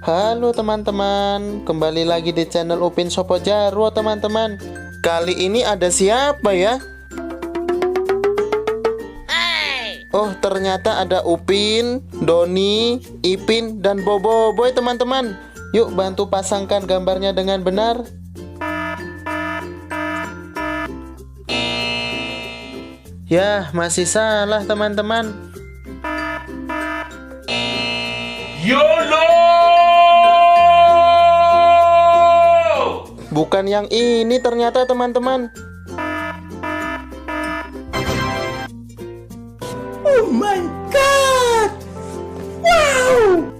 Halo teman-teman, kembali lagi di channel Upin Sopo Jarwo teman-teman. Kali ini ada siapa ya? Oh, ternyata ada Upin, Doni, Ipin, dan Boboiboy teman-teman. Yuk bantu pasangkan gambarnya dengan benar. Yah, masih salah teman-teman. YOLO! Bukan yang ini ternyata teman-teman. Oh my god! Wow!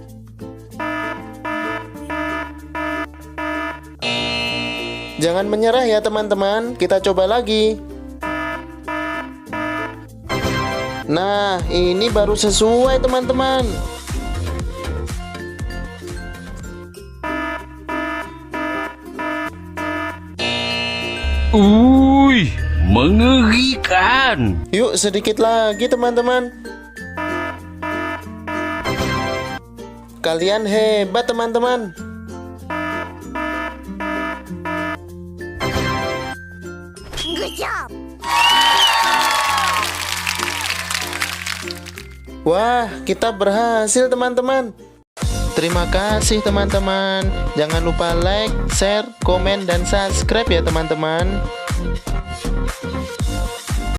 Jangan menyerah ya teman-teman, kita coba lagi. Nah, ini baru sesuai teman-teman. Mengerikan. Yuk sedikit lagi teman-teman. Kalian hebat teman-teman. Good job. Wah, kita berhasil teman-teman. Terima kasih teman-teman. Jangan lupa like, share, komen, dan subscribe ya teman-teman.